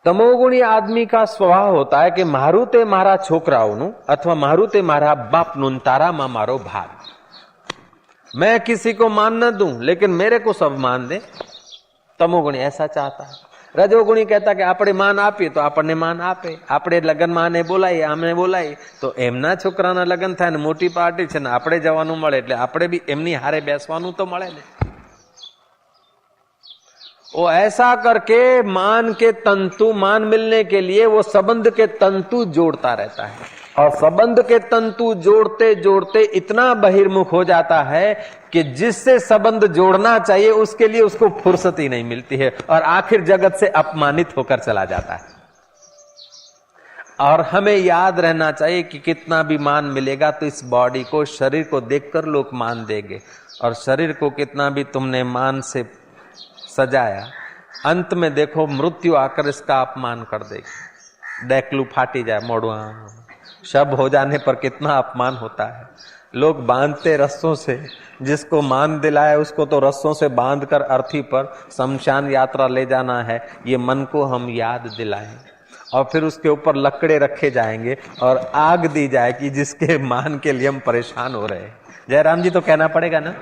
તમોગુણી આદમી કા સ્વભાવ હોતા है कि મારું તે મારા છોકરાઓનું અથવા મારું તે મારા બાપનું તારામાં મારો ભાગ। मैं किसी को मान न दूं लेकिन मेरे को सब मान दे। तमोगुणी ऐसा चाहता है। रजोगुणी कहता कि આપણે માન આપીએ તો આપણને માન આપે, આપણે લગ્નમાં આને બોલાવીએ આમને બોલાવીએ તો એમના છોકરાના લગ્ન થાય ને મોટી પાર્ટી છે ને આપણે જવાનું મળે એટલે આપણે બી એમની હારે બેસવાનું તો મળે ને। वो ऐसा करके मान के तंतु, मान मिलने के लिए वो संबंध के तंतु जोड़ता रहता है और संबंध के तंतु जोड़ते जोड़ते इतना बहिर्मुख हो जाता है कि जिससे संबंध जोड़ना चाहिए उसके लिए उसको फुर्सत ही नहीं मिलती है और आखिर जगत से अपमानित होकर चला जाता है। और हमें याद रहना चाहिए कि कितना भी मान मिलेगा तो इस बॉडी को, शरीर को देखकर लोग मान देंगे और शरीर को कितना भी तुमने मान से सजाया, अंत में देखो मृत्यु आकर इसका अपमान कर देगी। डेकलू फाटी जाए, मोड़ुआ शब हो जाने पर कितना अपमान होता है। लोग बांधते रस्सों से, जिसको मान दिलाए उसको तो रस्सों से बांधकर अर्थी पर शमशान यात्रा ले जाना है, ये मन को हम याद दिलाएं और फिर उसके ऊपर लकड़े रखे जाएंगे और आग दी जाएगी जिसके मान के लिए हम परेशान हो रहे हैं। जयराम जी तो कहना पड़ेगा ना,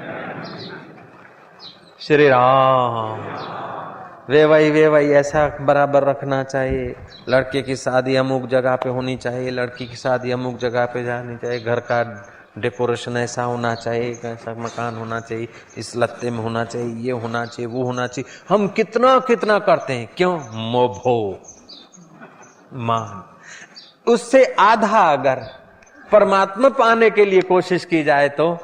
श्री राम। वे वही ऐसा बराबर रखना चाहिए। लड़के की शादी अमुक जगह पे होनी चाहिए, लड़की की शादी अमुक जगह पे जानी चाहिए, घर का डेकोरेशन ऐसा होना चाहिए, ऐसा मकान होना चाहिए, इस लत्ते में होना चाहिए, ये होना चाहिए, वो होना चाहिए। हम कितना कितना करते हैं, क्यों? मोभो मान। उससे आधा अगर परमात्मा पाने के लिए कोशिश की जाए तो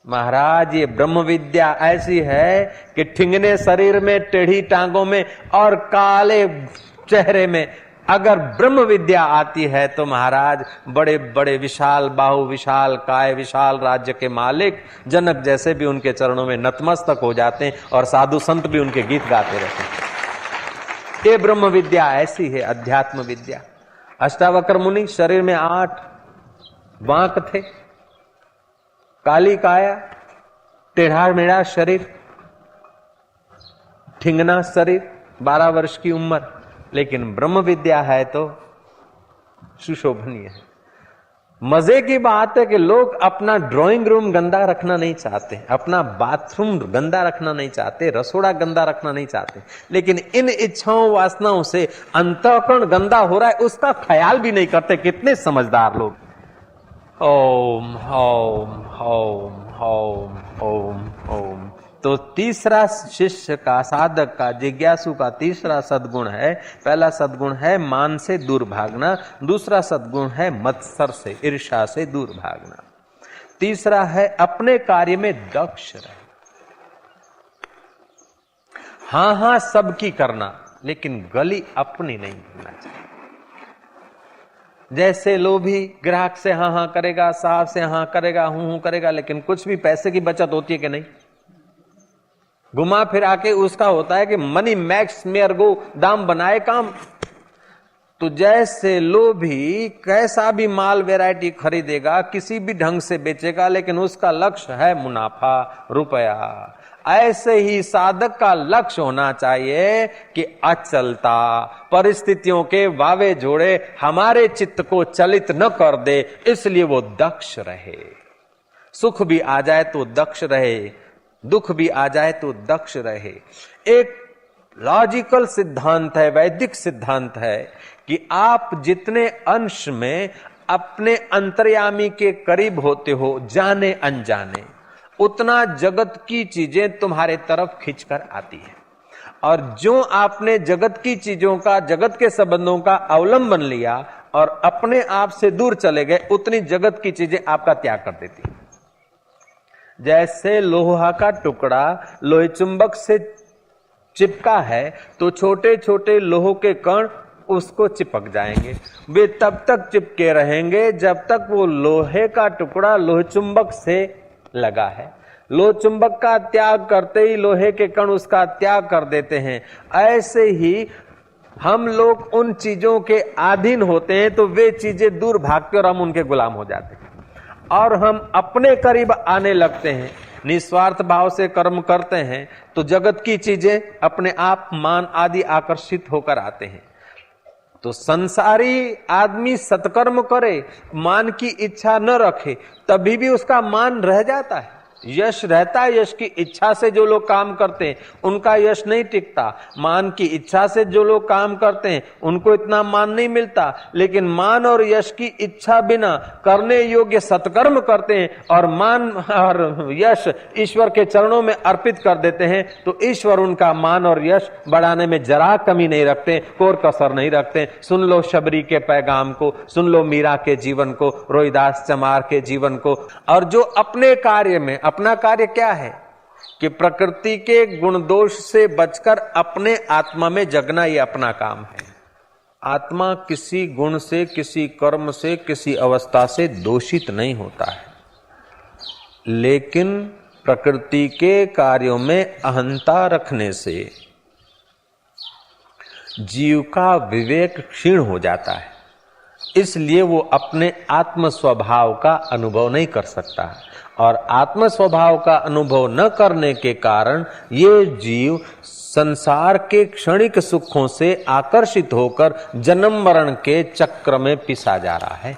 महाराज ये ब्रह्म विद्या ऐसी है कि ठिंगने शरीर में, टेढ़ी टांगों में और काले चेहरे में अगर ब्रह्म विद्या आती है तो महाराज बड़े बड़े विशाल बाहु, विशाल काय, विशाल राज्य के मालिक जनक जैसे भी उनके चरणों में नतमस्तक हो जाते हैं और साधु संत भी उनके गीत गाते रहते हैं। ये ब्रह्म विद्या ऐसी है, अध्यात्म विद्या। अष्टावक्र मुनि शरीर में 8 बांक थे, काली काया, टेढ़ा मेढ़ा शरीर, ठिंगना शरीर, 12 वर्ष की उम्र, लेकिन ब्रह्म विद्या है तो सुशोभनीय है। मजे की बात है कि लोग अपना ड्राइंग रूम गंदा रखना नहीं चाहते, अपना बाथरूम गंदा रखना नहीं चाहते, रसोड़ा गंदा रखना नहीं चाहते, लेकिन इन इच्छाओं वासनाओं से अंतःकरण गंदा हो रहा है उसका ख्याल भी नहीं करते। कितने समझदार लोग। ओम ओम ओम ओम ओम ओम। तो तीसरा शिष्य का, साधक का, जिज्ञासु का तीसरा सद्गुण है, पहला सद्गुण है मान से दूर भागना, दूसरा सद्गुण है मत्सर से, ईर्ष्या से दूर भागना, तीसरा है अपने कार्य में दक्ष रहे। हाँ सबकी करना, लेकिन गली अपनी नहीं करना चाहिए। जैसे लोभी ग्राहक से हाँ करेगा, साहब से हाँ करेगा, हूं करेगा, लेकिन कुछ भी पैसे की बचत होती है कि नहीं? घुमा फिरा के उसका होता है कि मनी मैक्स मेयर गो, दाम बनाए काम। तो जैसे लोभी कैसा भी माल वैरायटी खरीदेगा, किसी भी ढंग से बेचेगा, लेकिन उसका लक्ष्य है मुनाफा, रुपया। ऐसे ही साधक का लक्ष्य होना चाहिए कि अचलता, परिस्थितियों के वावे जोड़े हमारे चित्त को चलित न कर दे, इसलिए वो दक्ष रहे। सुख भी आ जाए तो दक्ष रहे, दुख भी आ जाए तो दक्ष रहे। एक लॉजिकल सिद्धांत है, वैदिक सिद्धांत है कि आप जितने अंश में अपने अंतर्यामी के करीब होते हो, जाने अनजाने, उतना जगत की चीजें तुम्हारे तरफ खींचकर आती है। और जो आपने जगत की चीजों का, जगत के संबंधों का अवलंबन लिया और अपने आप से दूर चले गए, उतनी जगत की चीजें आपका त्याग कर देती है। जैसे लोहा का टुकड़ा लोहे चुंबक से चिपका है तो छोटे छोटे लोहे के कण उसको चिपक जाएंगे। वे तब तक चिपके रहेंगे जब तक वो लोहे का टुकड़ा लोहे चुंबक से लगा है। लोह चुंबक का त्याग करते ही लोहे के कण उसका त्याग कर देते हैं। ऐसे ही हम लोग उन चीजों के अधीन होते हैं तो वे चीजें दूर भागते और हम उनके गुलाम हो जाते हैं। और हम अपने करीब आने लगते हैं, निस्वार्थ भाव से कर्म करते हैं तो जगत की चीजें अपने आप मान आदि आकर्षित होकर आते हैं। तो संसारी आदमी सत्कर्म करे, मान की इच्छा न रखे, तभी भी उसका मान रह जाता है, यश रहता है। यश की इच्छा से जो लोग काम करते हैं उनका यश नहीं टिकता। मान की इच्छा से जो लोग काम करते हैं उनको इतना मान नहीं मिलता। लेकिन मान और यश की इच्छा बिना करने योग्य सत्कर्म करते हैं और मान और यश ईश्वर के चरणों में अर्पित कर देते हैं तो ईश्वर उनका मान और यश बढ़ाने में जरा कमी नहीं रखते, कोर कसर नहीं रखते। सुन लो शबरी के पैगाम को, सुन लो मीरा के जीवन को, रोहिदास चमार के जीवन को। और जो अपने कार्य में, अपना कार्य क्या है कि प्रकृति के गुण दोष से बचकर अपने आत्मा में जगना, ये अपना काम है। आत्मा किसी गुण से, किसी कर्म से, किसी अवस्था से दोषित नहीं होता है, लेकिन प्रकृति के कार्यों में अहंता रखने से जीव का विवेक क्षीण हो जाता है। इसलिए वो अपने आत्म स्वभाव का अनुभव नहीं कर सकता है और आत्म स्वभाव का अनुभव न करने के कारण ये जीव संसार के क्षणिक सुखों से आकर्षित होकर जन्म मरण के चक्र में पिसा जा रहा है।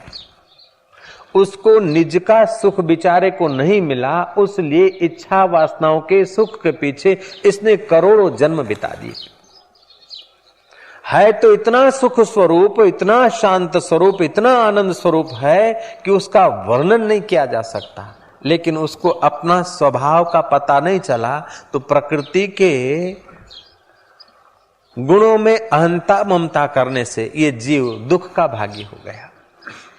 उसको निज का सुख बेचारे को नहीं मिला, उसलिए इच्छा वासनाओं के सुख के पीछे इसने करोड़ों जन्म बिता दिए। है तो इतना सुख स्वरूप, इतना शांत स्वरूप, इतना आनंद स्वरूप है कि उसका वर्णन नहीं किया जा सकता, लेकिन उसको अपना स्वभाव का पता नहीं चला। तो प्रकृति के गुणों में अहंता ममता करने से ये जीव दुख का भागी हो गया।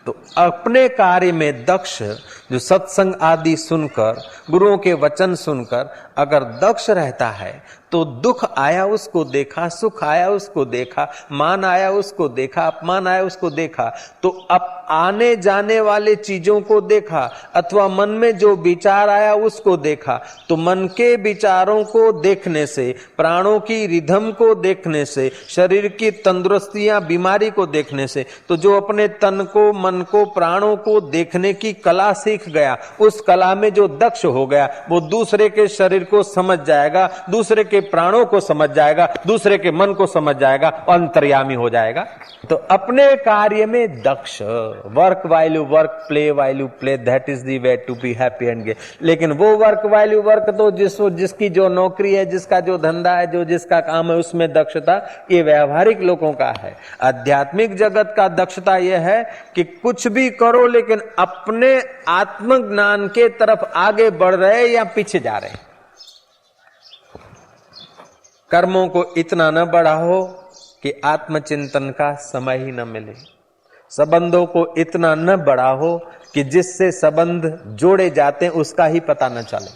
तो अपने कार्य में दक्ष, जो सत्संग आदि सुनकर, गुरुओं के वचन सुनकर अगर दक्ष रहता है तो दुख आया उसको देखा, सुख आया उसको देखा, मान आया उसको देखा, अपमान आया उसको देखा, तो अब आने जाने वाले चीजों को देखा अथवा मन में जो विचार आया उसको देखा। तो मन के विचारों को देखने से, प्राणों की रिधम को देखने से, शरीर की तंदुरुस्तियां बीमारी को देखने से, तो जो अपने तन को, मन को, प्राणों को देखने की कला सीख गया, उस कला में जो दक्ष हो गया वो दूसरे के शरीर को समझ जाएगा, दूसरे के प्राणों को समझ जाएगा, दूसरे के मन को समझ जाएगा, अंतर्यामी हो जाएगा। तो अपने कार्य में दक्ष, work while you work, play while you play, that is the way to be happy and gay. लेकिन वो वर्क वाइल यू वर्क तो जिसकी जो नौकरी है, जिसका जो धंधा है, जो जिसका काम है, उसमें दक्षता ये व्यावहारिक लोगों का है। आध्यात्मिक जगत का दक्षता यह है कि कुछ भी करो लेकिन अपने आत्मज्ञान के तरफ आगे बढ़ रहे या पीछे जा रहे। कर्मों को इतना न बढ़ाओ कि आत्मचिंतन का समय ही न मिले। संबंधों को इतना न बढ़ाओ कि जिससे संबंध जोड़े जाते हैं उसका ही पता न चले।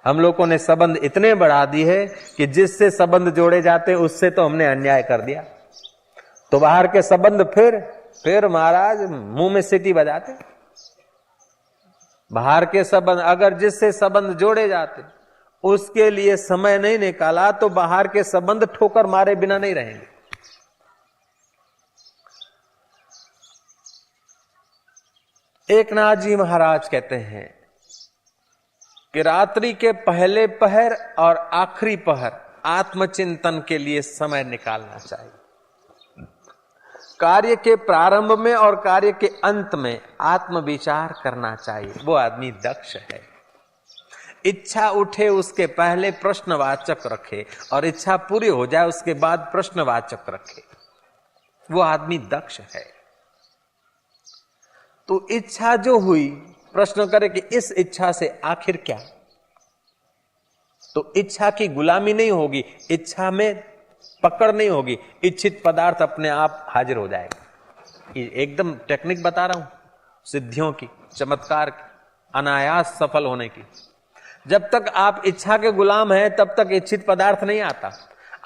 हम लोगों ने संबंध इतने बढ़ा दी है कि जिससे संबंध जोड़े जाते हैं उससे तो हमने अन्याय कर दिया। तो बाहर के संबंध फिर महाराज मुंह में सीटी बजाते। बाहर के संबंध, अगर जिससे संबंध जोड़े जाते उसके लिए समय नहीं निकाला तो बाहर के संबंध ठोकर मारे बिना नहीं रहेंगे। एकनाथ जी महाराज कहते हैं कि रात्रि के पहले पहर और आखिरी पहर आत्मचिंतन के लिए समय निकालना चाहिए। कार्य के प्रारंभ में और कार्य के अंत में आत्मविचार करना चाहिए। वो आदमी दक्ष है। इच्छा उठे उसके पहले प्रश्नवाचक रखे और इच्छा पूरी हो जाए उसके बाद प्रश्नवाचक रखे। वो आदमी दक्ष है। तो इच्छा जो हुई, प्रश्न करे कि इस इच्छा से आखिर क्या। तो इच्छा की गुलामी नहीं होगी, इच्छा में पकड़ नहीं होगी, इच्छित पदार्थ अपने आप हाजिर हो जाएगा। एकदम टेक्निक बता रहा हूं, सिद्धियों की, चमत्कार की, अनायास सफल होने की। जब तक आप इच्छा के गुलाम हैं तब तक इच्छित पदार्थ नहीं आता।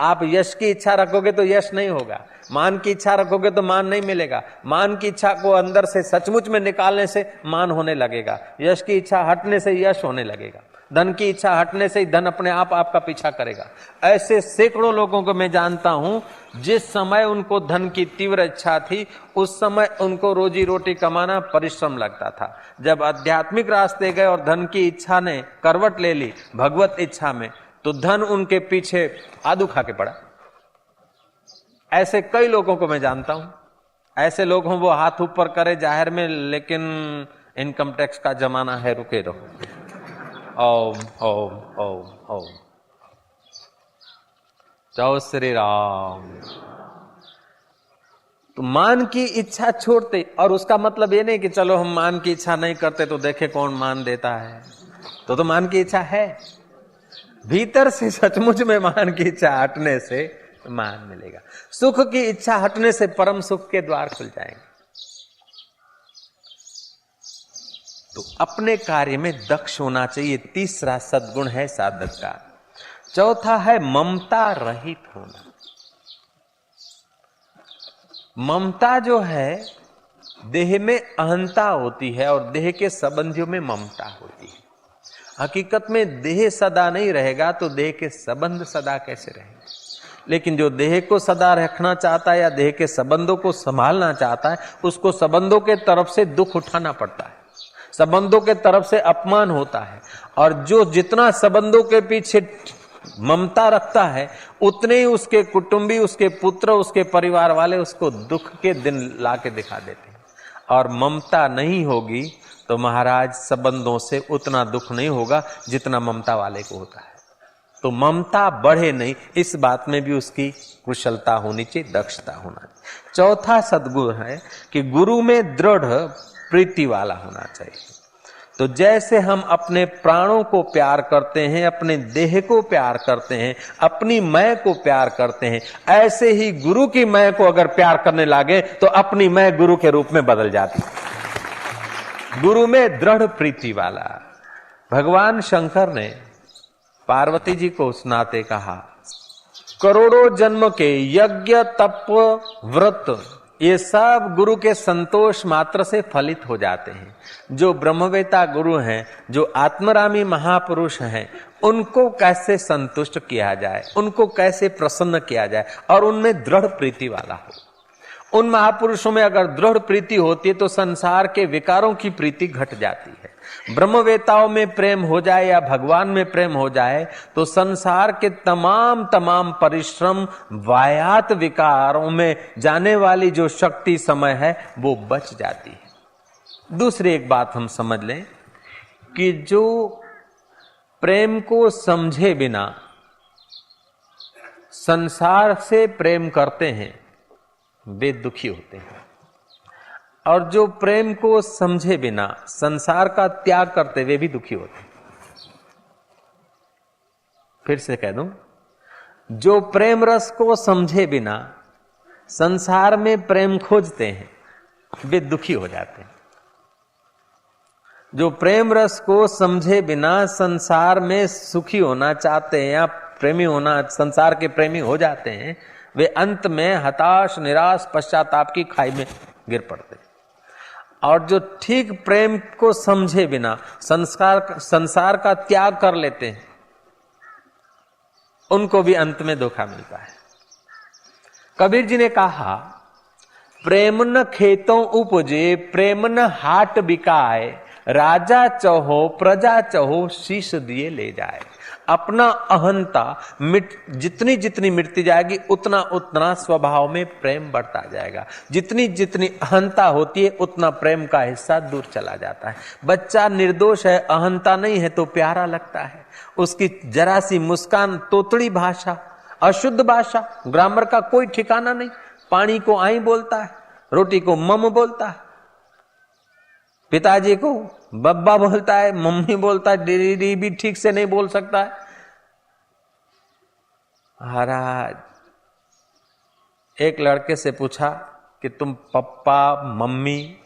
आप यश की इच्छा रखोगे तो यश नहीं होगा, मान की इच्छा रखोगे तो मान नहीं मिलेगा। मान की इच्छा को अंदर से सचमुच में निकालने से मान होने लगेगा, यश की इच्छा हटने से यश होने लगेगा। धन की इच्छा हटने से ही धन अपने आप आपका पीछा करेगा। ऐसे सैकड़ों लोगों को मैं जानता हूं, जिस समय उनको धन की तीव्र इच्छा थी उस समय उनको रोजी रोटी कमाना परिश्रम लगता था। जब आध्यात्मिक रास्ते गए और धन की इच्छा ने करवट ले ली भगवत इच्छा में, तो धन उनके पीछे आदू खा के पड़ा। ऐसे कई लोगों को मैं जानता हूं। ऐसे लोग हों वो हाथ ऊपर करे जाहिर में, लेकिन इनकम टैक्स का जमाना है, रुके रहो। ओम ओम ओम ओम। जय श्री राम। तो मान की इच्छा छोड़ते, और उसका मतलब ये नहीं कि चलो हम मान की इच्छा नहीं करते तो देखे कौन मान देता है। तो मान की इच्छा है, भीतर से सचमुच में मान की इच्छा हटने से मान मिलेगा। सुख की इच्छा हटने से परम सुख के द्वार खुल जाएंगे। तो अपने कार्य में दक्ष होना चाहिए, तीसरा सद्गुण है साधक का। चौथा है ममता रहित होना। ममता जो है, देह में अहंता होती है और देह के संबंधियों में ममता होती है। हकीकत में देह सदा नहीं रहेगा तो देह के संबंध सदा कैसे रहेंगे। लेकिन जो देह को सदा रखना चाहता है या देह के संबंधों को संभालना चाहता है, उसको संबंधों के तरफ से दुख उठाना पड़ता है, संबंधों के तरफ से अपमान होता है। और जो जितना संबंधों के पीछे ममता रखता है, उतने ही उसके कुटुंबी, उसके पुत्र, उसके परिवार वाले उसको दुख के दिन लाके दिखा देते हैं। और ममता नहीं होगी तो महाराज संबंधों से उतना दुख नहीं होगा जितना ममता वाले को होता है। तो ममता बढ़े नहीं, इस बात में भी उसकी कुशलता होनी चाहिए, दक्षता होना चाहिए। चौथा सद्गुण है कि गुरु में दृढ़ प्रीति वाला होना चाहिए। तो जैसे हम अपने प्राणों को प्यार करते हैं, अपने देह को प्यार करते हैं, अपनी मैं को प्यार करते हैं, ऐसे ही गुरु की मैं को अगर प्यार करने लागे तो अपनी मैं गुरु के रूप में बदल जाती। गुरु में दृढ़ प्रीति वाला। भगवान शंकर ने पार्वती जी को उस नाते कहा, करोड़ों जन्म के यज्ञ तप व्रत ये सब गुरु के संतोष मात्र से फलित हो जाते हैं। जो ब्रह्मवेता गुरु हैं, जो आत्मरामी महापुरुष हैं, उनको कैसे संतुष्ट किया जाए, उनको कैसे प्रसन्न किया जाए और उनमें दृढ़ प्रीति वाला हो। उन महापुरुषों में अगर दृढ़ प्रीति होती है तो संसार के विकारों की प्रीति घट जाती है। ब्रह्मवेताओं में प्रेम हो जाए या भगवान में प्रेम हो जाए तो संसार के तमाम परिश्रम वायात विकारों में जाने वाली जो शक्ति समय है वो बच जाती है। दूसरी एक बात हम समझ लें कि जो प्रेम को समझे बिना संसार से प्रेम करते हैं वे दुखी होते हैं, और जो प्रेम को समझे बिना संसार का त्याग करते वे भी दुखी होते हैं। फिर से कह दूं, जो प्रेम रस को समझे बिना संसार में प्रेम खोजते हैं वे दुखी हो जाते हैं। जो प्रेम रस को समझे बिना संसार में सुखी होना चाहते हैं या प्रेमी होना, संसार के प्रेमी हो जाते हैं, वे अंत में हताश, निराश, पश्चाताप की खाई में गिर पड़ते हैं। और जो ठीक प्रेम को समझे बिना संसार का त्याग कर लेते हैं, उनको भी अंत में धोखा मिलता है। कबीर जी ने कहा, प्रेम न खेतों उपजे, प्रेम न हाट बिकाए, राजा चहो प्रजा चहो, शीश दिए ले जाए। अपना अहंता जितनी जितनी मिटती जाएगी उतना उतना स्वभाव में प्रेम बढ़ता जाएगा। जितनी जितनी अहंता होती है उतना प्रेम का हिस्सा दूर चला जाता है। बच्चा निर्दोष है, अहंता नहीं है तो प्यारा लगता है। उसकी जरा सी मुस्कान, तोतड़ी भाषा, अशुद्ध भाषा, ग्रामर का कोई ठिकाना नहीं। पानी को आई बोलता है, रोटी को मम बोलता है, पिताजी को बब्बा बोलता है, मम्मी बोलता है, डीडी भी ठीक से नहीं बोल सकता है। महाराज, एक लड़के से पूछा कि तुम पप्पा मम्मी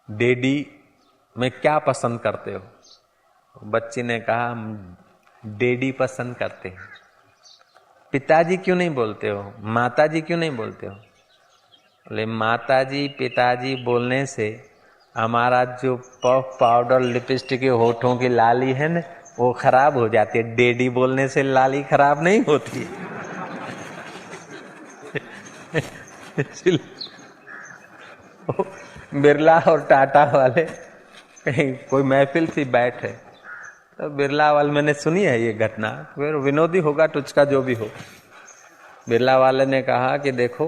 डैडी में क्या पसंद करते हो? बच्ची ने कहा, हम डैडी पसंद करते हैं। पिताजी क्यों नहीं बोलते हो? माताजी क्यों नहीं बोलते हो? बोले, माताजी पिताजी बोलने से हमारा जो पफ पाउडर लिपस्टिक के होठों की लाली है ना, वो खराब हो जाती है। डेडी बोलने से लाली खराब नहीं होती है। बिरला और टाटा वाले कहीं कोई महफिल थी बैठे, तो बिरला वाले, मैंने सुनी है ये घटना, फिर विनोदी होगा टुचका जो भी हो। बिरला वाले ने कहा कि देखो,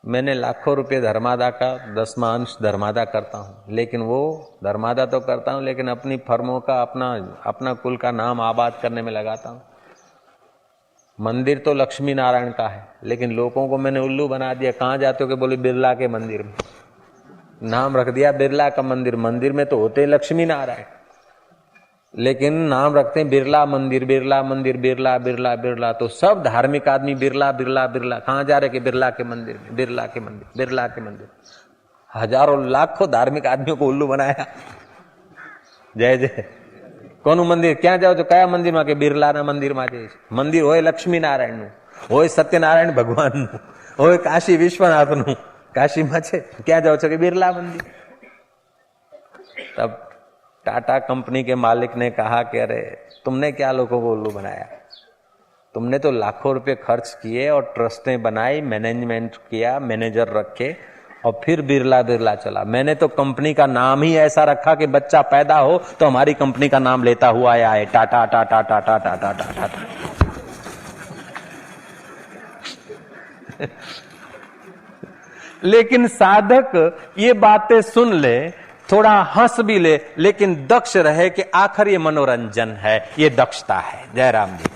मैंने लाखों रुपए धर्मादा का 10वां धर्मादा करता हूं, लेकिन वो धर्मादा तो करता हूं लेकिन अपनी फर्मों का अपना कुल का नाम आबाद करने में लगाता हूं। मंदिर तो लक्ष्मी नारायण का है, लेकिन लोगों को मैंने उल्लू बना दिया। कहां जाते हो कि बोले बिरला के मंदिर में, नाम रख दिया बिरला का मंदिर। मंदिर में तो होते लक्ष्मी नारायण, लेकिन नाम रखते हैं बिरला मंदिर, बिरला मंदिर, बिरला बिरला बिरला। तो सब धार्मिक आदमी बिरला बिरला बिरला। कहां जा रहे कि बिरला के मंदिर में, बिरला के मंदिर, बिरला के मंदिर। हजारों लाखों धार्मिक आदमियों को उल्लू बनाया। जय जय। કોનું મંદિર, ક્યાં જાઓ તો કયા મંદિરમાં, કે બિરલાના મંદિરમાં જઈશ। મંદિર હોય લક્ષ્મી નારાયણનું, હોય સત્યનારાયણ ભગવાનનું, હોય કાશી વિશ્વનાથનું। કાશીમાં છે, ક્યાં જાઓ છો કે બિરલા મંદિર। तब टाटा कंपनी के मालिक ने कहा कि अरे तुमने क्या लोगों को उल्लू बनाया, तुमने तो लाखों रुपए खर्च किए और ट्रस्टें बनाई, मैनेजमेंट किया, मैनेजर रखे और फिर बिरला बिरला चला। मैंने तो कंपनी का नाम ही ऐसा रखा कि बच्चा पैदा हो तो हमारी कंपनी का नाम लेता हुआ आए, टाटा टाटा टाटा टाटा टाटा। लेकिन साधक ये बातें सुन ले, थोड़ा हंस भी ले, लेकिन दक्ष रहे कि आखिर ये मनोरंजन है, ये दक्षता है। जयराम जी।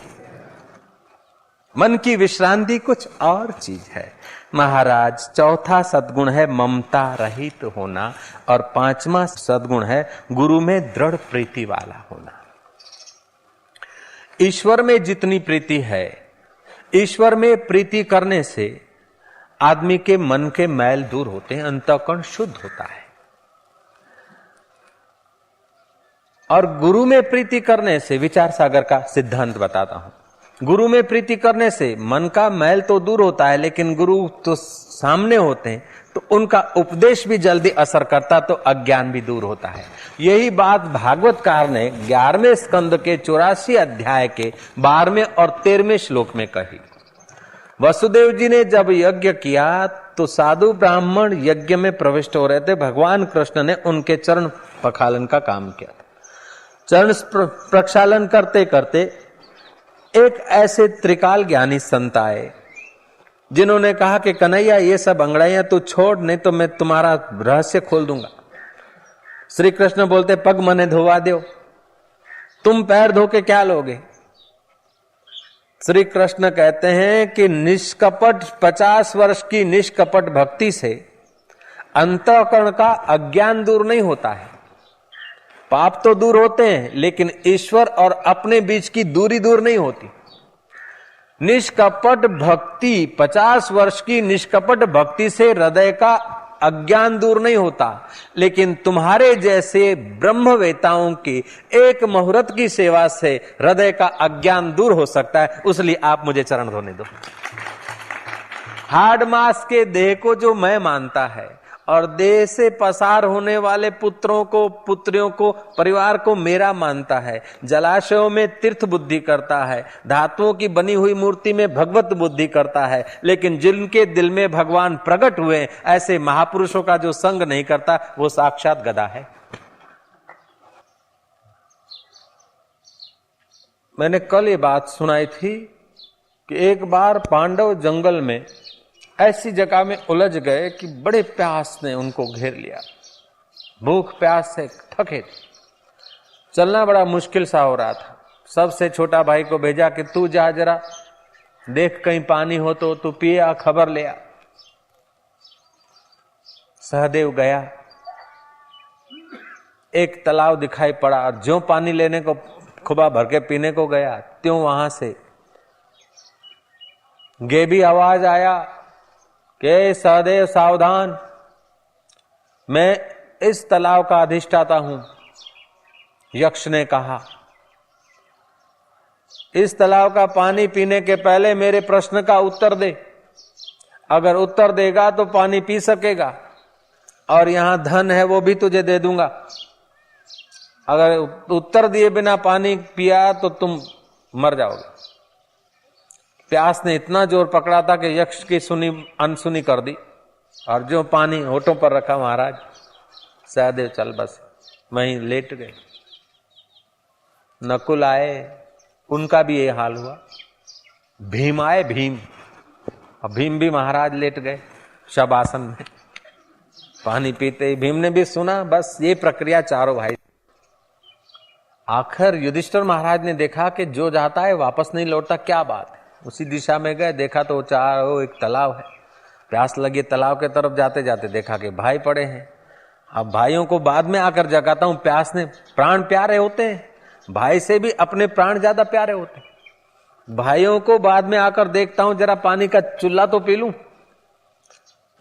मन की विश्रांति कुछ और चीज है। महाराज, चौथा सद्गुण है ममता रहित होना, और 5वां सद्गुण है गुरु में दृढ़ प्रीति वाला होना। ईश्वर में जितनी प्रीति है, ईश्वर में प्रीति करने से आदमी के मन के मैल दूर होते हैं, अंतःकरण शुद्ध होता है। और गुरु में प्रीति करने से, विचार सागर का सिद्धांत बताता हूं, गुरु में प्रीति करने से मन का मैल तो दूर होता है, लेकिन गुरु तो सामने होते हैं तो उनका उपदेश भी जल्दी असर करता, तो अज्ञान भी दूर होता है। यही बात भागवतकार ने 11वें स्कंद के 84 अध्याय के 12वें और 13वें श्लोक में कही। वसुदेव जी ने जब यज्ञ किया तो साधु ब्राह्मण यज्ञ में प्रविष्ट हो रहे थे। भगवान कृष्ण ने उनके चरण प्रक्षालन का काम किया। चरण प्रक्षालन करते करते एक ऐसे त्रिकाल ज्ञानी संत आए जिन्होंने कहा कि कन्हैया, ये सब अंगड़ाइयां तू छोड़, नहीं तो मैं तुम्हारा रहस्य खोल दूंगा। श्री कृष्ण बोलते, पग मने धोवा दो, तुम पैर धो के क्या लोगे। श्री कृष्ण कहते हैं कि निष्कपट 50 वर्ष की निष्कपट भक्ति से अंतःकरण का अज्ञान दूर नहीं होता है। पाप तो दूर होते हैं, लेकिन ईश्वर और अपने बीच की दूरी दूर नहीं होती। निष्कपट भक्ति, 50 वर्ष की निष्कपट भक्ति से हृदय का अज्ञान दूर नहीं होता, लेकिन तुम्हारे जैसे ब्रह्मवेताओं की एक मुहूर्त की सेवा से हृदय का अज्ञान दूर हो सकता है। उसलिए आप मुझे चरण धोने दो। हाड़ मास के देह को जो मैं मानता है और देह से पसार होने वाले पुत्रों को, पुत्रियों को, परिवार को मेरा मानता है, जलाशयों में तीर्थ बुद्धि करता है, धातुओं की बनी हुई मूर्ति में भगवत बुद्धि करता है, लेकिन जिनके दिल में भगवान प्रकट हुए ऐसे महापुरुषों का जो संग नहीं करता, वो साक्षात गधा है। मैंने कल ये बात सुनाई थी कि एक बार पांडव जंगल में ऐसी जगह में उलझ गए कि बड़े प्यास ने उनको घेर लिया। भूख प्यास से थके, चलना बड़ा मुश्किल सा हो रहा था। सबसे छोटा भाई को भेजा कि तू जा, जरा देख कहीं पानी हो तो तू पिया, खबर ले आ। सहदेव गया, एक तालाब दिखाई पड़ा, और ज्यों पानी लेने को खुबा भर के पीने को गया, त्यों वहां से गेबी आवाज आया कि सहदेव सावधान, मैं इस तालाब का अधिष्ठाता हूं। यक्ष ने कहा, इस तालाब का पानी पीने के पहले मेरे प्रश्न का उत्तर दे। अगर उत्तर देगा तो पानी पी सकेगा, और यहां धन है वो भी तुझे दे दूंगा। अगर उत्तर दिए बिना पानी पिया तो तुम मर जाओगे। प्यास ने इतना जोर पकड़ा था कि यक्ष की सुनी अनसुनी कर दी, और जो पानी होठों पर रखा महाराज, सहदेव चल बस, वहीं लेट गए। नकुल आए, उनका भी ये हाल हुआ। भीम आए, भीम, अब भीम भी महाराज लेट गए शबासन में। पानी पीते ही भीम ने भी सुना, बस ये प्रक्रिया चारों भाई। आखिर युधिष्ठिर महाराज ने देखा कि जो जाता है वापस नहीं लौटता, क्या बात है। उसी दिशा में गए, देखा तो चारों एक तालाब है। प्यास लगी, तालाब के तरफ जाते जाते देखा कि भाई पड़े हैं। अब भाइयों को बाद में आकर जगाता हूं, प्यास ने प्राण प्यारे होते हैं, भाई से भी अपने प्राण ज्यादा प्यारे होते हैं। भाइयों को बाद में आकर देखता हूं, जरा पानी का चुल्ला तो पी लूं।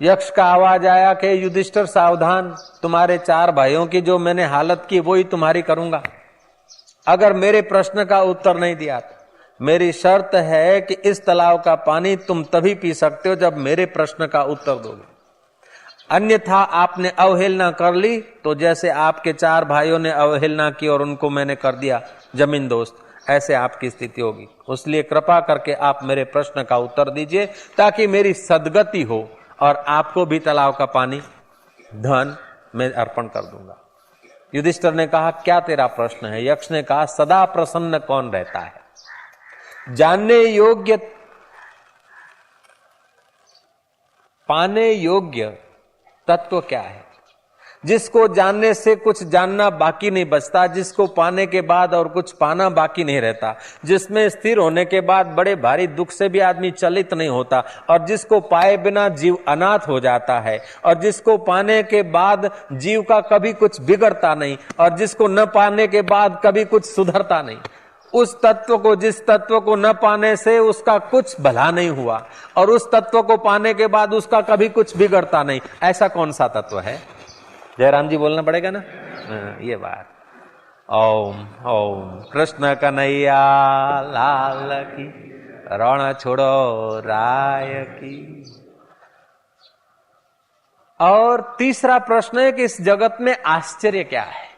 यक्ष का आवाज आया कि युधिष्ठिर सावधान, तुम्हारे 4 भाइयों की जो मैंने हालत की वही तुम्हारी करूंगा। अगर मेरे प्रश्न का उत्तर नहीं दिया तो मेरी शर्त है कि इस तालाब का पानी तुम तभी पी सकते हो जब मेरे प्रश्न का उत्तर दोगे, अन्यथा आपने अवहेलना कर ली तो जैसे आपके 4 भाइयों ने अवहेलना की और उनको मैंने कर दिया जमीन दोस्त, ऐसे आपकी स्थिति होगी। इसलिए कृपा करके आप मेरे प्रश्न का उत्तर दीजिए ताकि मेरी सद्गति हो और आपको भी तालाब का पानी धन मैं अर्पण कर दूंगा। युधिष्ठिर ने कहा, क्या तेरा प्रश्न है? यक्ष ने कहा, सदा प्रसन्न कौन रहता है? जानने योग्य, पाने योग्य तत्व क्या है? जिसको जानने से कुछ जानना बाकी नहीं बचता, जिसको पाने के बाद और कुछ पाना बाकी नहीं रहता, जिसमें स्थिर होने के बाद बड़े भारी दुख से भी आदमी चलित नहीं होता, और जिसको पाए बिना जीव अनाथ हो जाता है, और जिसको पाने के बाद जीव का कभी कुछ बिगड़ता नहीं, और जिसको न पाने के बाद कभी कुछ सुधरता नहीं, उस तत्व को, जिस तत्व को न पाने से उसका कुछ भला नहीं हुआ और उस तत्व को पाने के बाद उसका कभी कुछ बिगड़ता नहीं, ऐसा कौन सा तत्व है? जयराम जी बोलना पड़ेगा ना ये बात। ओम ओम कृष्ण कन्हैया लाल की, रण छोड़ो राय की। और तीसरा प्रश्न है कि इस जगत में आश्चर्य क्या है?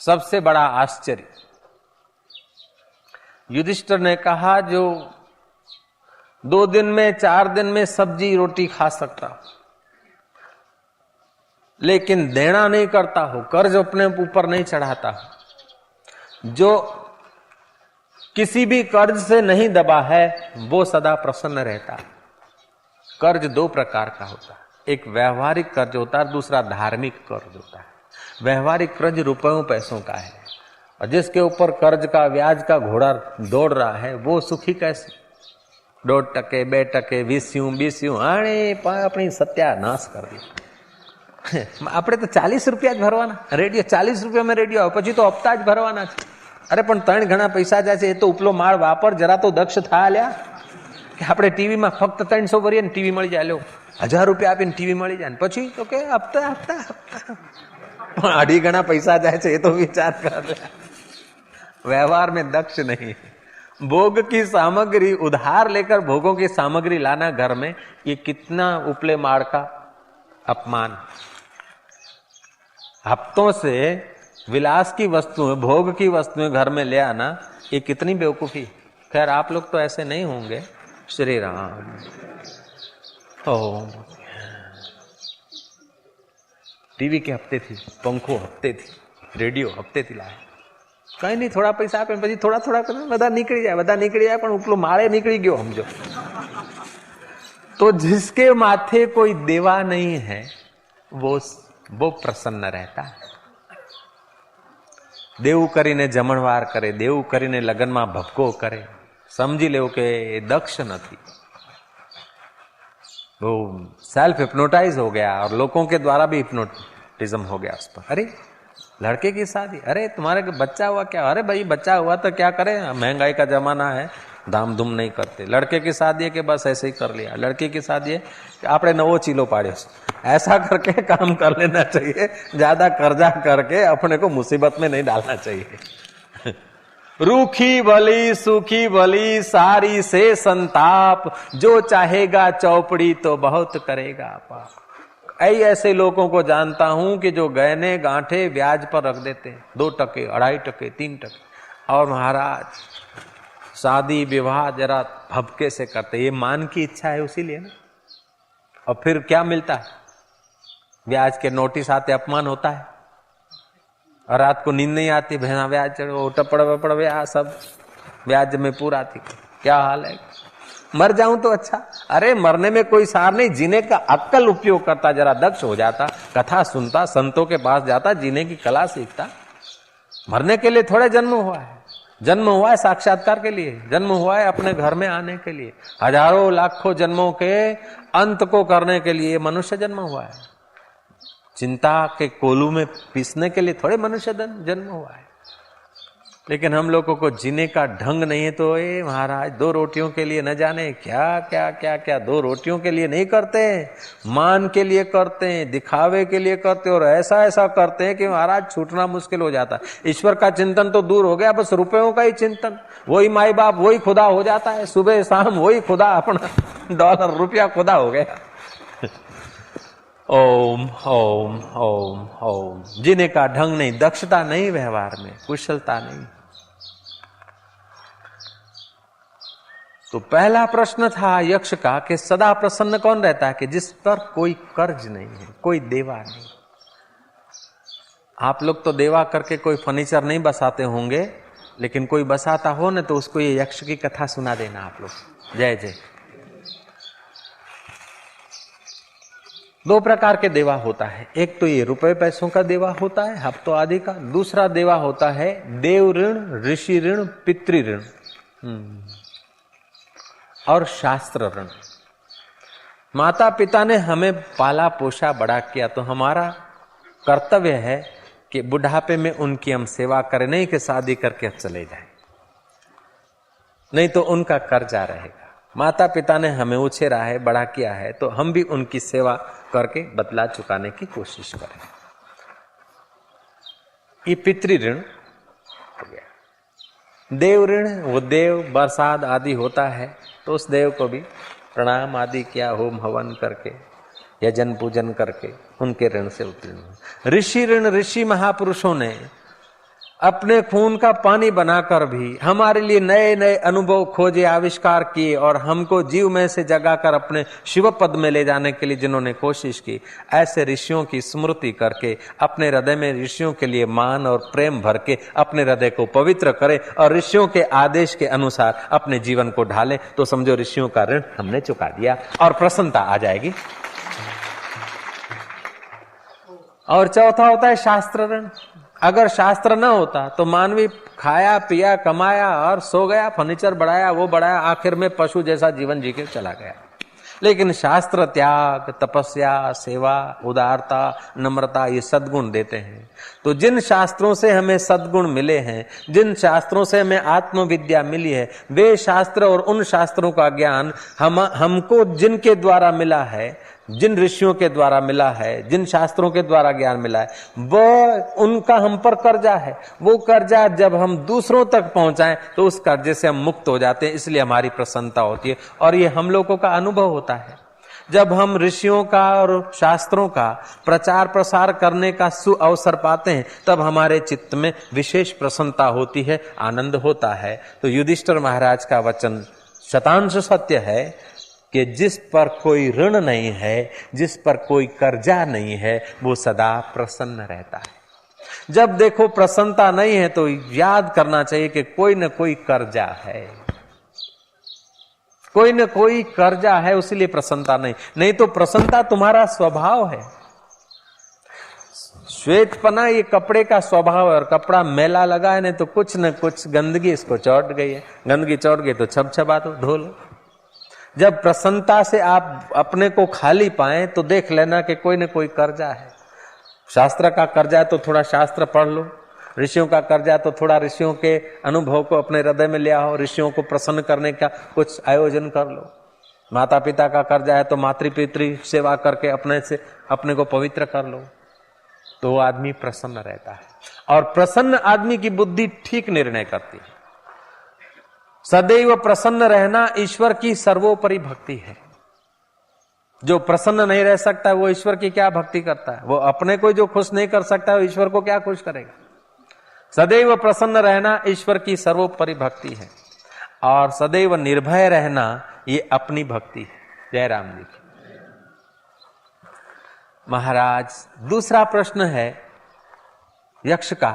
सबसे बड़ा आश्चर्य। युधिष्ठिर ने कहा, जो 2 दिन में 4 दिन में सब्जी रोटी खा सकता लेकिन देना नहीं करता हो, कर्ज अपने ऊपर नहीं चढ़ाता, जो किसी भी कर्ज से नहीं दबा है वो सदा प्रसन्न रहता है। कर्ज 2 प्रकार का होता है, एक व्यवहारिक कर्ज होता है, दूसरा धार्मिक कर्ज होता है। व्यवहारिक कर्ज रुपयों पैसों का है, और जिसके ऊपर कर्ज का ब्याज का घोड़ा दौड़ रहा है वो सुखी कैसे? 2% 2% 20 आने अपनी सत्यानाश कर दी। આપણે તો 40 રૂપિયા જ ભરવાના, રેડિયો 40 રૂપિયા में રેડિયો આવે, પછી તો હપ્તા જ ભરવાના છે। અરે પણ 3 ગણા પૈસા જાય છે, એ તો ઉપલો માળ વાપર, જરા તો દક્ષ થા લ્યા કે આપણે ટીવીમાં ફક્ત 300 ભરીએ ને ટીવી મળી જાય, લ્યો 1000 રૂપિયા આપીને ટીવી મળી જાય, પછી તો કે હપ્તા હપ્તા હપ્તા, પણ 2.5 ગણા પૈસા જાય છે, એ તો વિચાર કર લે। व्यवहार में दक्ष नहीं, भोग की सामग्री उधार लेकर भोगों की सामग्री लाना घर में, ये कितना उपले माड़ का अपमान। हफ्तों से विलास की वस्तुएं, भोग की वस्तुएं घर में ले आना, ये कितनी बेवकूफी। खैर आप लोग तो ऐसे नहीं होंगे। श्री राम। ओम। टीवी के हफ्ते थी, पंखो हफ्ते थी, रेडियो हफ्ते थी लाए, कई नहीं, थोड़ा पैसा आपे પછી થોડા થોડા કરીને બધા નીકળી જાય, પણ ઉપલો માળે નીકળી ગયો સમજો। तो जिसके माथे कोई देवा नहीं है वो प्रसन्न रहता है। देव કરીને જમણવાર કરે, દેવ કરીને લગ્નમાં ભપકો કરે, સમજી લેવું કે દક્ષ નથી, वो सेल्फ हिप्नोटाइज हो गया और लोगों के द्वारा भी हिप्नोटिज्म हो गया उस पर। अरे लड़के की शादी, अरे तुम्हारे बच्चा हुआ क्या? अरे भाई बच्चा हुआ तो क्या करें, महंगाई का जमाना है, धाम धूम नहीं करते। लड़के की शादी है कि बस ऐसे ही कर लिया, लड़की की शादी है कि आपने नवो चीलो पाड़ियो, ऐसा करके काम कर लेना चाहिए। ज्यादा कर्जा करके अपने को मुसीबत में नहीं डालना चाहिए। रूखी भली सूखी भली सारी से संताप, जो चाहेगा चौपड़ी तो बहुत करेगा पाप। ऐसे लोगों को जानता हूं कि जो गहने गांठे ब्याज पर रख देते हैं, 2 टके, 2.5 टके, 3 टके, और महाराज शादी विवाह जरा भपके से करते। ये मान की इच्छा है उसीलिए ना। और फिर क्या मिलता है? ब्याज के नोटिस आते, अपमान होता है, और रात को नींद नहीं आती, भैया ब्याज चढ़ो, टपड़ वपड़ ब्याह सब ब्याज में पूरा थी। क्या हाल है? मर जाऊं तो अच्छा। अरे मरने में कोई सार नहीं, जीने का अक्कल उपयोग करता, जरा दक्ष हो जाता, कथा सुनता, संतों के पास जाता, जीने की कला सीखता। मरने के लिए थोड़े जन्म हुआ है। जन्म हुआ है साक्षात्कार के लिए, जन्म हुआ है अपने घर में आने के लिए, हजारों लाखों जन्मों के अंत को करने के लिए मनुष्य जन्म हुआ है। चिंता के कोलू में पीसने के लिए थोड़े मनुष्य जन्म हुआ है। लेकिन हम लोगों को जीने का ढंग नहीं है, तो ये महाराज 2 रोटियों के लिए न जाने क्या क्या क्या क्या 2 रोटियों के लिए नहीं करते, मान के लिए करते हैं, दिखावे के लिए करते हैं, और ऐसा ऐसा करते हैं कि महाराज छूटना मुश्किल हो जाता है। ईश्वर का चिंतन तो दूर हो गया, बस रुपयों का ही चिंतन। वही माई बाप, वही खुदा हो जाता है, सुबह शाम वही खुदा, अपना डॉलर रुपया खुदा हो गया। ओम ओम ओम ओम। जीने का ढंग नहीं, दक्षता नहीं, व्यवहार में कुशलता नहीं। तो पहला प्रश्न था यक्ष का कि सदा प्रसन्न कौन रहता है? कि जिस पर कोई कर्ज नहीं है, कोई देवा नहीं। आप लोग तो देवा करके कोई फर्नीचर नहीं बसाते होंगे, लेकिन कोई बसाता हो ना तो उसको ये यक्ष की कथा सुना देना आप लोग। जय जय। 2 प्रकार के देवा होता है। एक तो ये रुपए पैसों का देवा होता है, हफ्तों आदि का। दूसरा देवा होता है देव ऋण, ऋषि ऋण, पितृ ऋण और शास्त्र ऋण। माता पिता ने हमें पाला पोषा बड़ा किया, तो हमारा कर्तव्य है कि बुढ़ापे में उनकी हम सेवा करें, नहीं कि शादी करके चले जाएं, नहीं तो उनका कर्जा रहेगा। माता पिता ने हमें उछेरा है, बड़ा किया है, तो हम भी उनकी सेवा करके बदला चुकाने की कोशिश करें। ये पितृ ऋण हो गया। देव ऋण, वो देव बरसात आदि होता है तो उस देव को भी प्रणाम आदि किया, होम हवन करके, यजन पूजन करके उनके ऋण से उत्तीर्ण। ऋषि ऋण, ऋषि महापुरुषों ने अपने खून का पानी बनाकर भी हमारे लिए नए नए अनुभव खोजे, आविष्कार किए, और हमको जीव में से जगाकर अपने शिव पद में ले जाने के लिए जिन्होंने कोशिश की, ऐसे ऋषियों की स्मृति करके अपने हृदय में ऋषियों के लिए मान और प्रेम भर के अपने हृदय को पवित्र करें और ऋषियों के आदेश के अनुसार अपने जीवन को ढालें, तो समझो ऋषियों का ऋण हमने चुका दिया और प्रसन्नता आ जाएगी। और चौथा होता है शास्त्र ऋण। अगर शास्त्र न होता तो मानवी खाया पिया कमाया और सो गया, फर्नीचर बढ़ाया, वो बढ़ाया, आखिर में पशु जैसा जीवन जी के चला गया। लेकिन शास्त्र त्याग, तपस्या, सेवा, उदारता, नम्रता, ये सद्गुण देते हैं। तो जिन शास्त्रों से हमें सद्गुण मिले हैं, जिन शास्त्रों से हमें आत्मविद्या मिली है, वे शास्त्र और उन शास्त्रों का ज्ञान हमको जिनके द्वारा मिला है, जिन ऋषियों के द्वारा मिला है, जिन शास्त्रों के द्वारा ज्ञान मिला है, वो उनका हम पर कर्जा है। वो कर्जा जब हम दूसरों तक पहुंचाएं तो उस कर्जे से हम मुक्त हो जाते हैं, इसलिए हमारी प्रसन्नता होती है। और ये हम लोगों का अनुभव होता है। जब हम ऋषियों का और शास्त्रों का प्रचार प्रसार करने का सुअवसर पाते हैं, तब हमारे चित्त में विशेष प्रसन्नता होती है, आनंद होता है। तो युधिष्ठिर महाराज का वचन शतांश सत्य है कि जिस पर कोई ऋण नहीं है, जिस पर कोई कर्जा नहीं है, वो सदा प्रसन्न रहता है। जब देखो प्रसन्नता नहीं है तो याद करना चाहिए कि कोई न कोई कर्जा है, कोई न कोई कर्जा है, उसीलिए प्रसन्नता नहीं तो प्रसन्नता तुम्हारा स्वभाव है। श्वेतपना ये कपड़े का स्वभाव है, और कपड़ा मैला लगा है नहीं तो कुछ न कुछ गंदगी इसको चौट गई है। गंदगी चौट गई तो छपछपा दो, धो लो। जब प्रसन्नता से आप अपने को खाली पाएं तो देख लेना कि कोई न कोई कर्जा है। शास्त्र का कर्जा है तो थोड़ा शास्त्र पढ़ लो, ऋषियों का कर्जा है तो थोड़ा ऋषियों के अनुभव को अपने हृदय में ले आओ, ऋषियों को प्रसन्न करने का कुछ आयोजन कर लो। माता पिता का कर्जा है तो मातृ-पितृ सेवा करके अपने से अपने को पवित्र कर लो, तो वो आदमी प्रसन्न रहता है। और प्रसन्न आदमी की बुद्धि ठीक निर्णय करती है। सदैव प्रसन्न रहना ईश्वर की सर्वोपरि भक्ति है। जो प्रसन्न नहीं रह सकता वो ईश्वर की क्या भक्ति करता है? वो अपने को जो खुश नहीं कर सकता वो ईश्वर को क्या खुश करेगा? सदैव प्रसन्न रहना ईश्वर की सर्वोपरि भक्ति है और सदैव निर्भय रहना ये अपनी भक्ति है। जय राम जी की। महाराज दूसरा प्रश्न है यक्ष का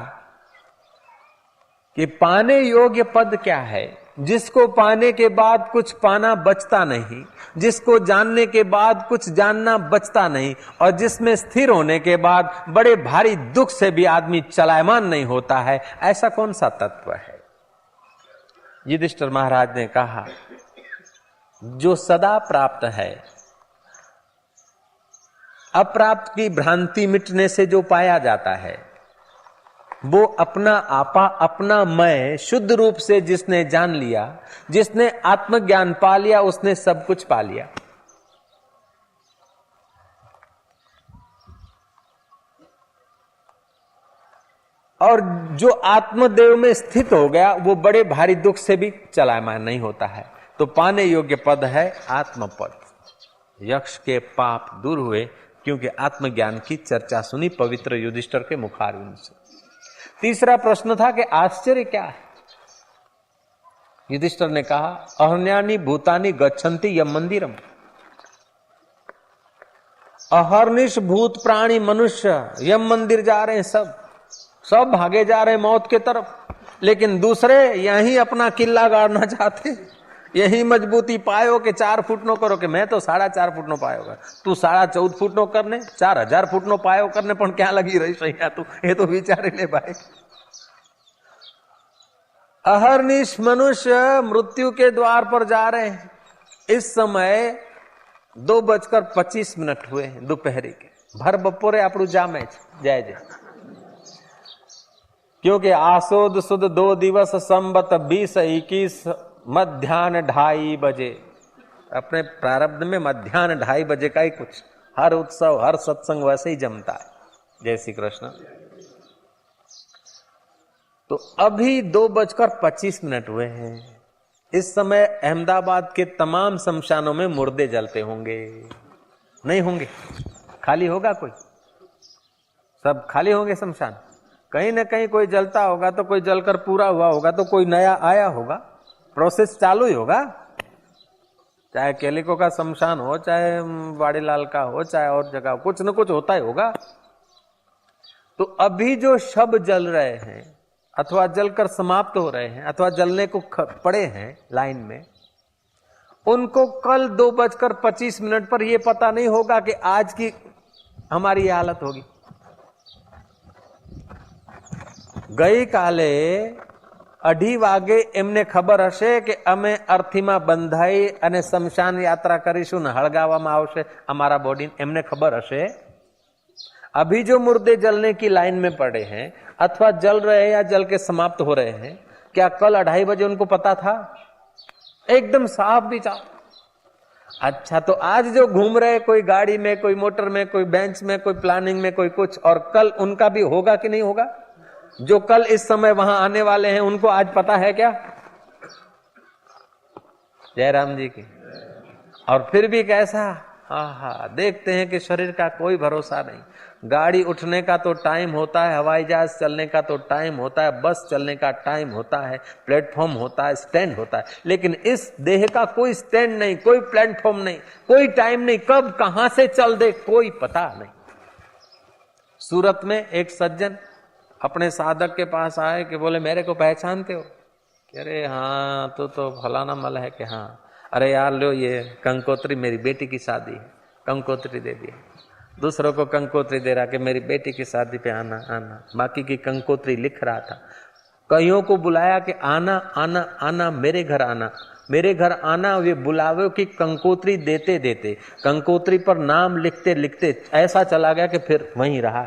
कि पाने योग्य पद क्या है जिसको पाने के बाद कुछ पाना बचता नहीं, जिसको जानने के बाद कुछ जानना बचता नहीं और जिसमें स्थिर होने के बाद बड़े भारी दुख से भी आदमी चलायमान नहीं होता है, ऐसा कौन सा तत्व है? युधिष्ठिर महाराज ने कहा जो सदा प्राप्त है, अप्राप्त की भ्रांति मिटने से जो पाया जाता है, वो अपना आपा अपना मैं शुद्ध रूप से जिसने जान लिया, जिसने आत्मज्ञान पा लिया, उसने सब कुछ पा लिया। और जो आत्मदेव में स्थित हो गया वो बड़े भारी दुख से भी चलायमान नहीं होता है। तो पाने योग्य पद है आत्मपद। यक्ष के पाप दूर हुए क्योंकि आत्मज्ञान की चर्चा सुनी पवित्र युधिष्ठिर के मुखारविंद से। तीसरा प्रश्न था कि आश्चर्य क्या है? युधिष्ठिर ने कहा अहर्न्यानि भूतानि गच्छन्ति यम मंदिरम। अहर्निश भूत प्राणी मनुष्य यम मंदिर जा रहे हैं, सब भागे जा रहे हैं मौत के तरफ, लेकिन दूसरे यहीं अपना किला गाड़ना चाहते, यही मजबूती पायो कि 4 फुट नो करो कि मैं तो 4.5 फुट नो पायोगा, तू 14.5 फुट नो करने 4000 फुट नो पायो करने पण क्या लगी रही सही तू ये तो विचारी ले भाई। अहर्निश मनुष्य मृत्यु के द्वार पर जा रहे हैं। इस समय 2:25 हुए हैं दोपहर के। भर बपोरे आपरू जामे जय जय, क्योंकि आसोद सुद 2 दिवस संबत 20-21 मध्याह्न 2:30 बजे। अपने प्रारब्ध में मध्याह्न 2:30 बजे का ही कुछ, हर उत्सव हर सत्संग वैसे ही जमता है। जय श्री कृष्ण। तो अभी 2:25 हुए हैं। इस समय अहमदाबाद के तमाम शमशानों में मुर्दे जलते होंगे, नहीं होंगे? खाली होगा कोई? सब खाली होंगे शमशान। कहीं ना कहीं कोई जलता होगा तो कोई जलकर पूरा हुआ होगा तो कोई नया आया होगा, प्रोसेस चालू ही होगा। चाहे केलिको का शमशान हो, चाहे वाड़ीलाल का हो, चाहे और जगह, कुछ न कुछ होता ही होगा। तो अभी जो शव जल रहे हैं अथवा जलकर समाप्त हो रहे हैं अथवा जलने को पड़े हैं लाइन में, उनको कल 2:25 पर यह पता नहीं होगा कि आज की हमारी हालत होगी। गई काले 2:30 વાગે એમને ખબર હશે કે અમે અર્થીમાં બંધાઈ અને શમશાન યાત્રા કરીશું ને હળગાવવામાં આવશે અમારા બોડી, એમને ખબર હશે। अभी जो मुर्दे जलने की लाइन में पड़े हैं अथवा जल रहे हैं या जल के समाप्त हो रहे हैं, क्या कल 2:30 बजे उनको पता था? एकदम साफ विचार। अच्छा, तो आज जो घूम रहे, कोई गाड़ी में, कोई मोटर में, कोई बेंच में, कोई प्लानिंग में, कोई कुछ, और कल उनका भी होगा कि नहीं होगा? जो कल इस समय वहां आने वाले हैं उनको आज पता है क्या? जय राम जी की। और फिर भी कैसा, आहा, देखते हैं कि शरीर का कोई भरोसा नहीं। गाड़ी उठने का तो टाइम होता है, हवाई जहाज चलने का तो टाइम होता है, बस चलने का टाइम होता है, प्लेटफॉर्म होता है, स्टैंड होता है, लेकिन इस देह का कोई स्टैंड नहीं, कोई प्लेटफॉर्म नहीं, कोई टाइम नहीं, कब कहां से चल दे कोई पता नहीं। सूरत में एक सज्जन अपने साधक के पास आए कि बोले मेरे को पहचानते हो? अरे हाँ, तो फलाना मल है कि हाँ। अरे यार लो, ये कंकोत्री, मेरी बेटी की शादी है, कंकोत्री दे दी। दूसरों को कंकोत्री दे रहा कि मेरी बेटी की शादी पे आना आना, बाकी की कंकोत्री लिख रहा था। कईयों को बुलाया कि आना आना आना, मेरे घर आना, मेरे घर आना। वे बुलावे की कंकोत्री देते देते, कंकोत्री पर नाम लिखते लिखते ऐसा चला गया कि फिर वहीं रहा।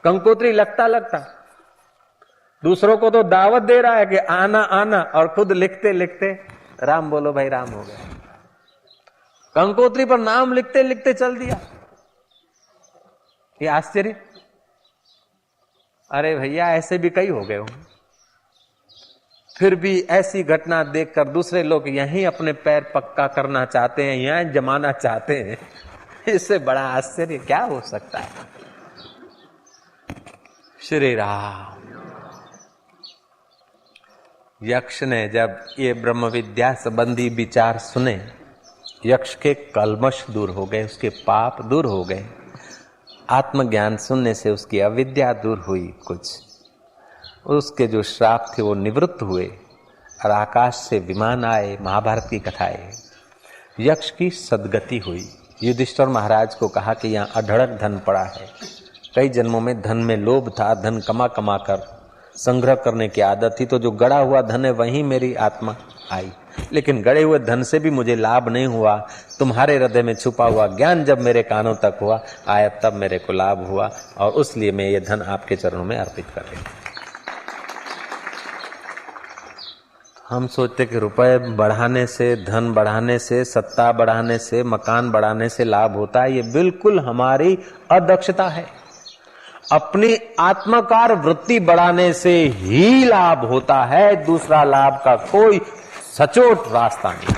कंकोत्री लगता लगता दूसरों को तो दावत दे रहा है कि आना आना, और खुद लिखते लिखते राम बोलो भाई राम हो गया। कंकोत्री पर नाम लिखते लिखते चल दिया। ये आश्चर्य। अरे भैया, ऐसे भी कई हो गए हो। फिर भी ऐसी घटना देखकर दूसरे लोग यहीं अपने पैर पक्का करना चाहते हैं, यहीं जमाना चाहते हैं। इससे बड़ा आश्चर्य क्या हो सकता है। श्री राम। यक्ष ने जब ये ब्रह्म विद्या संबंधी विचार सुने, यक्ष के कल्मश दूर हो गए, उसके पाप दूर हो गए। आत्मज्ञान सुनने से उसकी अविद्या दूर हुई, कुछ उसके जो श्राप थे वो निवृत्त हुए और आकाश से विमान आए। महाभारत की कथा है। यक्ष की सद्गति हुई। युधिष्ठिर महाराज को कहा कि यहाँ अढड़क धन पड़ा है। कई जन्मों में धन में लोभ था, धन कमा कमा कर संग्रह करने की आदत थी, तो जो गड़ा हुआ धन है वहीं मेरी आत्मा आई, लेकिन गड़े हुए धन से भी मुझे लाभ नहीं हुआ। तुम्हारे हृदय में छुपा हुआ ज्ञान जब मेरे कानों तक हुआ आया, तब मेरे को लाभ हुआ, और इसलिए मैं ये धन आपके चरणों में अर्पित कर रही हूं। हम सोचते कि रुपए बढ़ाने से, धन बढ़ाने से, सत्ता बढ़ाने से, मकान बढ़ाने से लाभ होता है। ये बिल्कुल हमारी अदक्षता है। अपनी आत्मकार वृत्ति बढ़ाने से ही लाभ होता है, दूसरा लाभ का कोई सचोट रास्ता नहीं।